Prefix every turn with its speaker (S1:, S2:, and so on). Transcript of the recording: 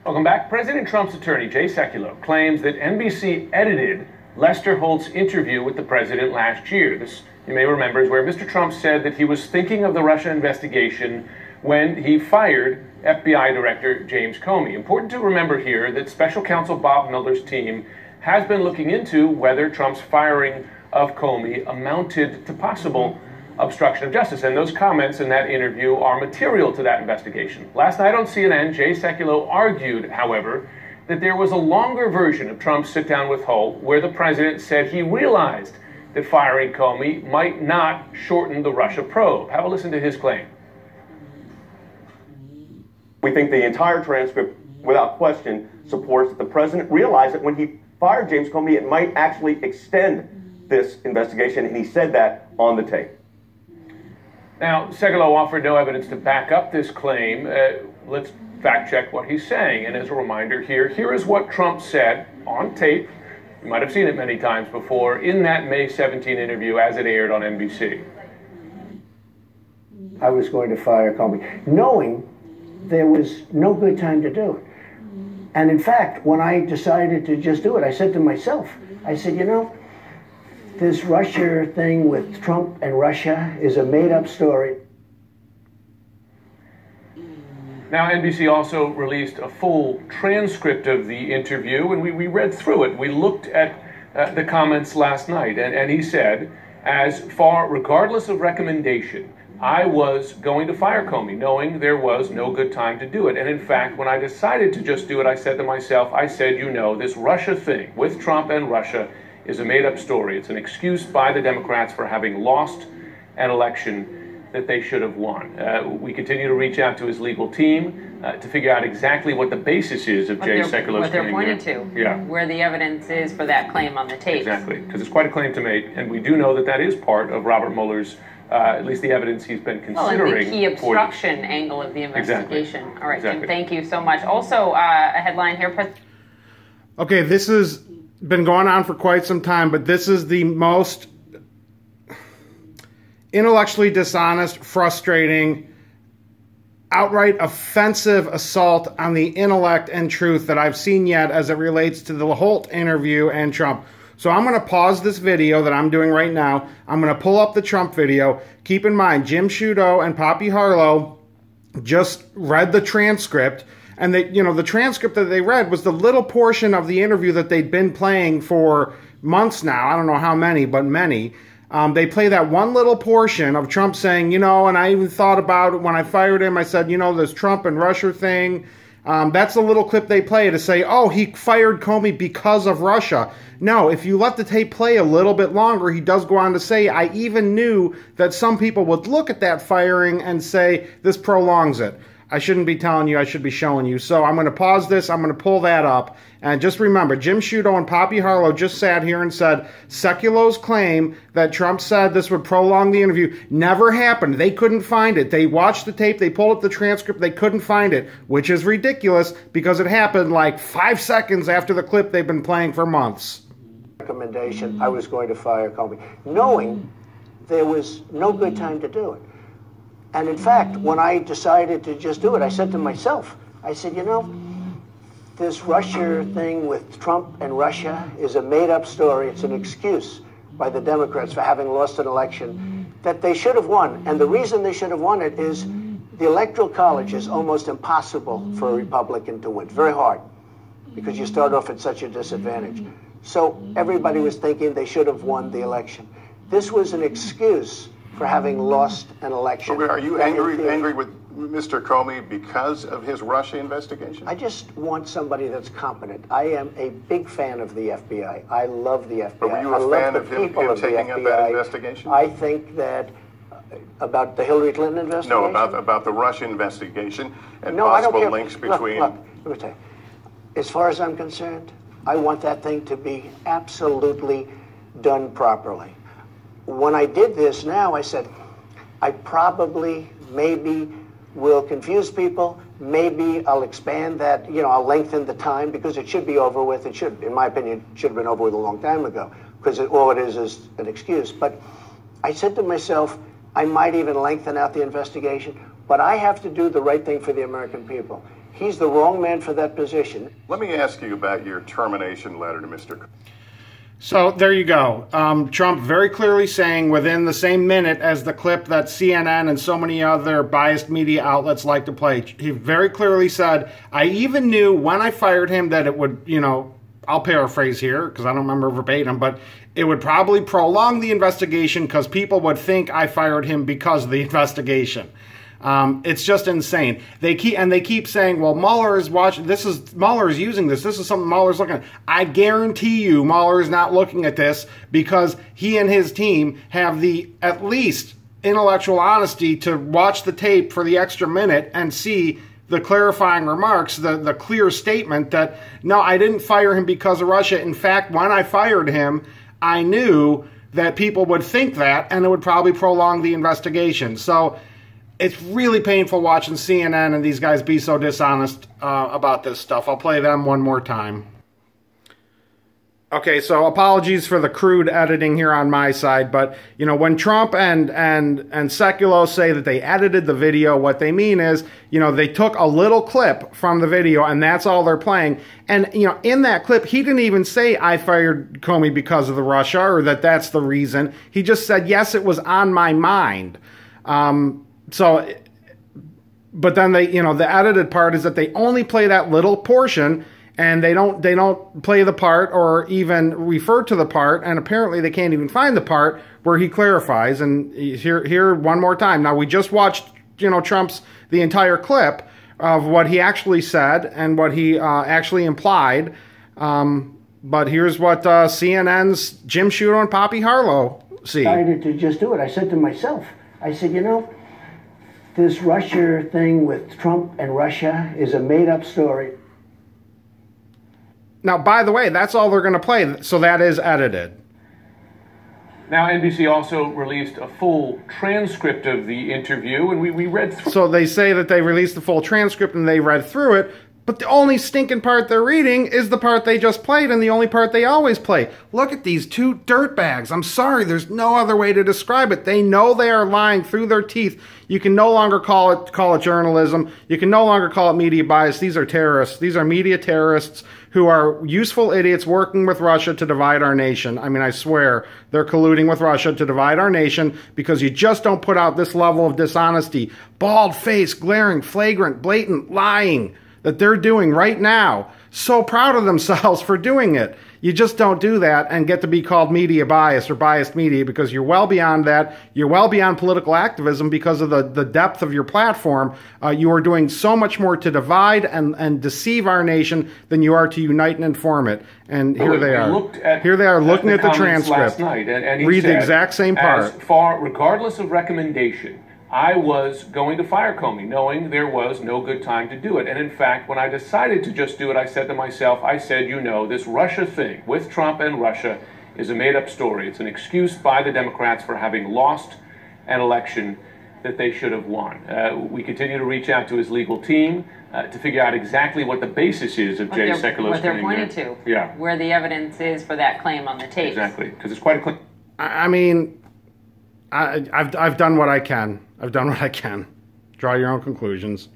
S1: Welcome back. President Trump's attorney, Jay Sekulow, claims that NBC edited Lester Holt's interview with the president last year. This, you may remember, is where Mr. Trump said that he was thinking of the Russia investigation when he fired FBI Director James Comey. Important to remember here that Special Counsel Bob Mueller's team has been looking into whether Trump's firing of Comey amounted to possible obstruction of justice, and those comments in that interview are material to that investigation. Last night on CNN, Jay Sekulow argued, however, that there was a longer version of Trump's sit-down with Holt where the president said he realized that firing Comey might not shorten the Russia probe. Have a listen to his claim.
S2: We think the entire transcript, without question, supports that the president realized that when he fired James Comey, it might actually extend this investigation, and he said that on the tape.
S1: Now, Sekulow offered no evidence to back up this claim. Let's fact-check what he's saying. And as a reminder here is what Trump said on tape. You might have seen it many times before in that May 17 interview as it aired on NBC.
S3: I was going to fire Comey, knowing there was no good time to do it. And in fact, when I decided to just do it, I said to myself, I said, you know, this Russia thing with Trump and Russia is a made-up story.
S1: Now, NBC also released a full transcript of the interview, and we read through it. We looked at the comments last night, and he said, as far, regardless of recommendation, I was going to fire Comey, knowing there was no good time to do it. And in fact, when I decided to just do it, I said to myself, I said, you know, this Russia thing with Trump and Russia is a made-up story. It's an excuse by the Democrats for having lost an election that they should have won. We continue to reach out to his legal team to figure out exactly what the basis is of Jay Sekulow's claim.
S4: What they're pointing to, where the evidence is for that claim on the tape.
S1: Exactly, because it's quite a claim to make, and we do know that that is part of Robert Mueller's, at least the evidence he's been considering.
S4: Well, and the key obstruction angle of the investigation.
S1: Exactly.
S4: All right,
S1: exactly.
S4: Jim, thank you so much. Also, a headline here.
S5: Okay, this has been going on for quite some time, but this is the most intellectually dishonest, frustrating, outright offensive assault on the intellect and truth that I've seen yet as it relates to the Holt interview and Trump. So I'm going to pause this video that I'm doing right now. I'm going to pull up the Trump video. Keep in mind, Jim Sciutto and Poppy Harlow just read the transcript. And they, you know, the transcript that they read was the little portion of the interview that they'd been playing for months now. I don't know how many, but many. They play that one little portion of Trump saying, you know, and I even thought about it when I fired him. I said, you know, this Trump and Russia thing. That's the little clip they play to say, oh, he fired Comey because of Russia. No, if you let the tape play a little bit longer, he does go on to say, I even knew that some people would look at that firing and say, this prolongs it. I shouldn't be telling you, I should be showing you. So I'm going to pause this, I'm going to pull that up. And just remember, Jim Sciutto and Poppy Harlow just sat here and said, Sekulow's claim that Trump said this would prolong the interview never happened. They couldn't find it. They watched the tape, they pulled up the transcript, they couldn't find it, which is ridiculous because it happened like 5 seconds after the clip they've been playing for months.
S3: Recommendation, I was going to fire Comey, knowing there was no good time to do it. And in fact, when I decided to just do it, I said to myself, I said, you know, this Russia thing with Trump and Russia is a made-up story. It's an excuse by the Democrats for having lost an election that they should have won. And the reason they should have won it is the Electoral College is almost impossible for a Republican to win. Very hard, because you start off at such a disadvantage. So everybody was thinking they should have won the election. This was an excuse for having lost an election.
S6: So are you angry with Mr. Comey because of his Russia investigation?
S3: I just want somebody that's competent. I am a big fan of the FBI. I love the FBI.
S6: But were you a fan of him taking up that investigation?
S3: I think that about the Hillary Clinton investigation?
S6: No, about the Russia investigation and possible links between...
S3: Look, let me tell you. As far as I'm concerned, I want that thing to be absolutely done properly. When I did this now, I said, I probably, maybe will confuse people. Maybe I'll expand that, you know, I'll lengthen the time because it should be over with. It should, in my opinion, should have been over with a long time ago because all it is an excuse. But I said to myself, I might even lengthen out the investigation, but I have to do the right thing for the American people. He's the wrong man for that position.
S6: Let me ask you about your termination letter to Mr.
S5: So there you go. Trump very clearly saying within the same minute as the clip that CNN and so many other biased media outlets like to play, he very clearly said, I even knew when I fired him that it would, I'll paraphrase here because I don't remember verbatim, but it would probably prolong the investigation because people would think I fired him because of the investigation. It's just insane. They keep saying, well, Mueller is watching. Mueller is using this. This is something Mueller's looking at. I guarantee you Mueller is not looking at this because he and his team have the at least intellectual honesty to watch the tape for the extra minute and see the clarifying remarks, the clear statement that, no, I didn't fire him because of Russia. In fact, when I fired him, I knew that people would think that and it would probably prolong the investigation. So it's really painful watching CNN and these guys be so dishonest about this stuff. I'll play them one more time. Okay, so apologies for the crude editing here on my side, but when Trump and Sciutto say that they edited the video, what they mean is, they took a little clip from the video and that's all they're playing. And in that clip, he didn't even say I fired Comey because of the Russia or that's the reason. He just said, yes, it was on my mind. So, but then they, the edited part is that they only play that little portion and they don't play the part or even refer to the part. And apparently they can't even find the part where he clarifies. And here one more time. Now we just watched, Trump's, the entire clip of what he actually said and what he actually implied. But here's what CNN's Jim Sciutto and Poppy Harlow see.
S3: I decided to just do it. I said to myself, I said, this Russia thing with Trump and Russia is a made-up story.
S5: Now, by the way, that's all they're going to play, so that is edited.
S1: Now, NBC also released a full transcript of the interview, and we read through.
S5: So they say that they released the full transcript and they read through it, but the only stinking part they're reading is the part they just played and the only part they always play. Look at these two dirtbags. I'm sorry, there's no other way to describe it. They know they are lying through their teeth. You can no longer call it journalism. You can no longer call it media bias. These are terrorists. These are media terrorists who are useful idiots working with Russia to divide our nation. I mean, I swear, they're colluding with Russia to divide our nation because you just don't put out this level of dishonesty. Bald-faced, glaring, flagrant, blatant lying that they're doing right now. So proud of themselves for doing it. You just don't do that and get to be called media bias or biased media because you're well beyond that. You're well beyond political activism because of the depth of your platform. You are doing so much more to divide and deceive our nation than you are to unite and inform it. And here they are. Here they are looking at the transcript.
S1: Last night, and
S5: read the exact same part.
S1: Regardless of recommendation, I was going to fire Comey, knowing there was no good time to do it. And in fact, when I decided to just do it, I said to myself, this Russia thing with Trump and Russia is a made-up story. It's an excuse by the Democrats for having lost an election that they should have won. We continue to reach out to his legal team to figure out exactly what the basis is of Jay Seculow's claim.
S4: What they're pointing to.
S1: Yeah.
S4: Where the evidence is for that claim on the tape.
S1: Exactly, because it's quite a claim.
S5: I mean, I've done what I can. I've done what I can. Draw your own conclusions.